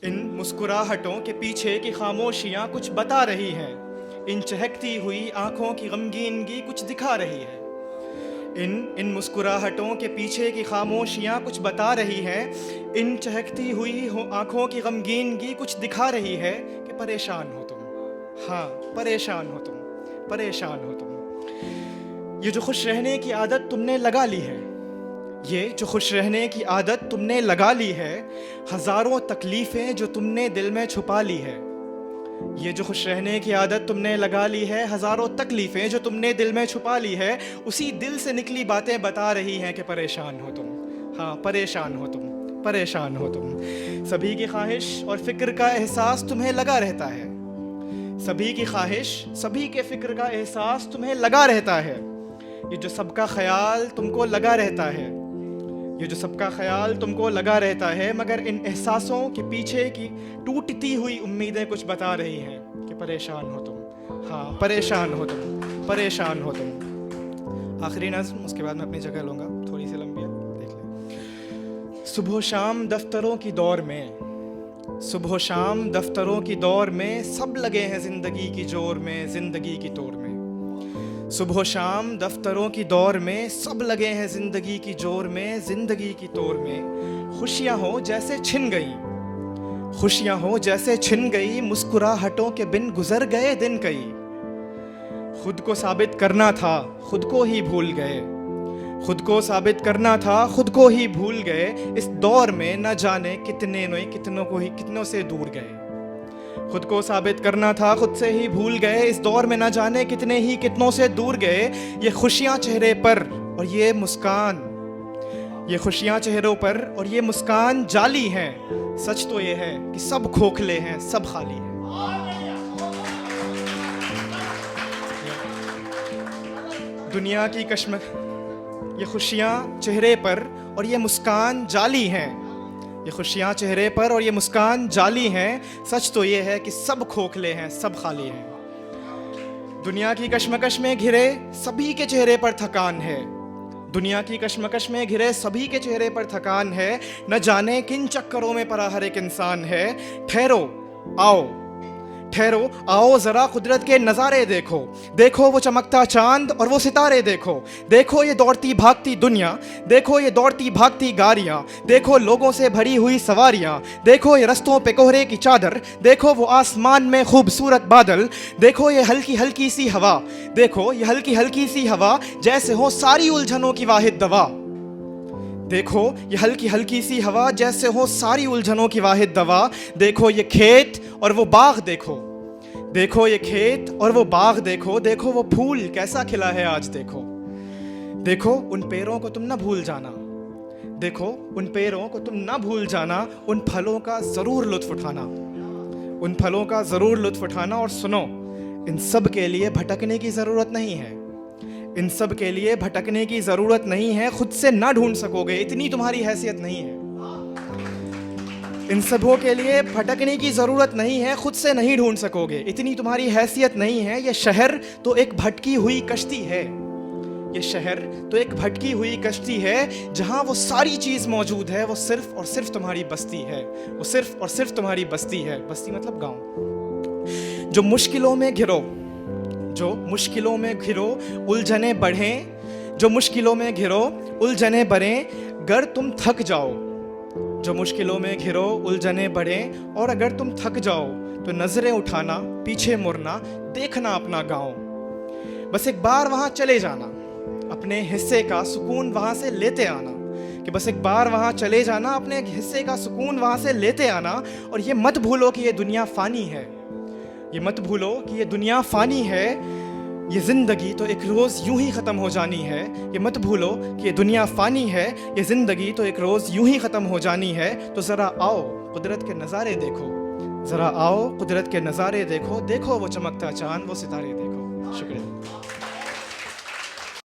इन मुस्कुराहटों के पीछे की खामोशियाँ कुछ बता रही हैं। इन चहकती हुई आँखों की गमगीनगी कुछ दिखा रही है। इन मुस्कुराहटों के पीछे की खामोशियाँ कुछ बता रही हैं। इन चहकती हुई आँखों की गमगीनगी कुछ दिखा रही है कि परेशान हो तुम। हाँ, परेशान हो तुम, परेशान हो तुम। ये जो खुश रहने की आदत तुमने लगा ली है, ये जो खुश रहने की आदत तुमने लगा ली है, हज़ारों तकलीफ़ें जो तुमने दिल में छुपा ली है। ये जो खुश रहने की आदत तुमने लगा ली है, हज़ारों तकलीफ़ें जो तुमने दिल में छुपा ली है, उसी दिल से निकली बातें बता रही हैं कि परेशान हो तुम। हाँ, परेशान हो तुम, परेशान हो तुम। सभी की ख्वाहिश और फ़िक्र का एहसास तुम्हें लगा रहता है। सभी की ख्वाहिश, सभी के फ़िक्र का एहसास तुम्हें लगा रहता है। ये जो सबका ख्याल तुमको लगा रहता है, ये जो सबका ख्याल तुमको लगा रहता है, मगर इन एहसासों के पीछे की टूटती हुई उम्मीदें कुछ बता रही हैं कि परेशान हो तुम। हाँ, परेशान हो तुम, परेशान हो तुम। आखिरी नज़्म, उसके बाद मैं अपनी जगह लूँगा, थोड़ी सी लंबी है, देख ले। सुबह शाम दफ्तरों की दौर में, सुबह शाम दफ्तरों की दौर में सब लगे हैं ज़िंदगी की जोर में, ज़िंदगी की तोड़ में। सुबह शाम दफ्तरों की दौर में सब लगे हैं ज़िंदगी की जोर में, ज़िंदगी की तोड़ में। खुशियाँ हो जैसे छिन गई, खुशियाँ हो जैसे छिन गई, मुस्कुराहटों के बिन गुजर गए दिन कई। खुद को साबित करना था, खुद को ही भूल गए। खुद को साबित करना था, खुद को ही भूल गए। इस दौर में न जाने कितनों से दूर गए। खुद को साबित करना था, खुद से ही भूल गए। इस दौर में न जाने कितनों से दूर गए। ये खुशियाँ चेहरे पर और ये मुस्कान, ये खुशियाँ चेहरों पर और ये मुस्कान जाली हैं। सच तो ये है कि सब खोखले हैं, सब खाली हैं। दुनिया की कश्मकश, ये खुशियाँ चेहरे पर और ये मुस्कान जाली हैं। ये खुशियाँ चेहरे पर और ये मुस्कान जाली हैं। सच तो ये है कि सब खोखले हैं, सब खाली हैं। दुनिया की कश्मकश में घिरे सभी के चेहरे पर थकान है। दुनिया की कश्मकश में घिरे सभी के चेहरे पर थकान है। न जाने किन चक्करों में पड़ा हर एक इंसान है। ठहरो आओ, ठहरो आओ ज़रा कुदरत के नज़ारे देखो। देखो वो चमकता चांद और वो सितारे देखो। देखो ये दौड़ती भागती दुनिया, देखो ये दौड़ती भागती गाड़ियाँ। देखो लोगों से भरी हुई सवारियाँ, देखो ये रस्तों पे कोहरे की चादर। देखो वो आसमान में खूबसूरत बादल। देखो ये हल्की हल्की सी हवा, देखो ये हल्की हल्की सी हवा, जैसे हो सारी उलझनों की वाहिद दवा। देखो ये हल्की हल्की सी हवा, जैसे हो सारी उलझनों की वाहिद दवा। देखो ये खेत और वो बाग देखो, देखो ये खेत और वो बाग देखो। देखो वो फूल कैसा खिला है आज देखो। देखो उन पेड़ों को तुम ना भूल जाना, देखो उन पेड़ों को तुम ना भूल जाना। उन फलों का ज़रूर लुत्फ़ उठाना, उन फलों का ज़रूर लुत्फ़ उठाना। और सुनो, इन सब के लिए भटकने की ज़रूरत नहीं है, इन सब के लिए भटकने की ज़रूरत नहीं है। खुद से ना ढूंढ सकोगे, इतनी तुम्हारी हैसियत नहीं है। इन सबों के लिए भटकने की ज़रूरत नहीं है, खुद से नहीं ढूंढ सकोगे, इतनी तुम्हारी हैसियत नहीं है। ये शहर तो एक भटकी हुई कश्ती है, ये शहर तो एक भटकी हुई कश्ती है। जहाँ वो सारी चीज़ मौजूद है, वो सिर्फ और सिर्फ तुम्हारी बस्ती है, वो सिर्फ और सिर्फ तुम्हारी बस्ती है। बस्ती मतलब गाँव। जो मुश्किलों में घिरो, जो मुश्किलों में घिरो उलझने बढ़ें, जो मुश्किलों में घिरो उलझने बढ़ें। अगर तुम थक जाओ, जो मुश्किलों में घिरो उलझने बढ़ें, और अगर तुम थक जाओ तो नज़रें उठाना, पीछे मुड़ना, देखना अपना गाँव। बस एक बार वहाँ चले जाना, अपने हिस्से का सुकून वहाँ से लेते आना। कि बस एक बार वहाँ चले जाना, अपने हिस्से का सुकून वहाँ से लेते आना। और ये मत भूलो कि ये दुनिया फ़ानी है, ये मत भूलो कि ये दुनिया फ़ानी है। ये ज़िंदगी तो एक रोज़ यूं ही ख़त्म हो जानी है। ये मत भूलो कि ये दुनिया फ़ानी है, ये ज़िंदगी तो एक रोज़ यूं ही ख़त्म हो जानी है। तो ज़रा आओ कुदरत के नज़ारे देखो, ज़रा आओ कुदरत के नज़ारे देखो। देखो वो चमकता चांद, वो सितारे देखो। शुक्रिया।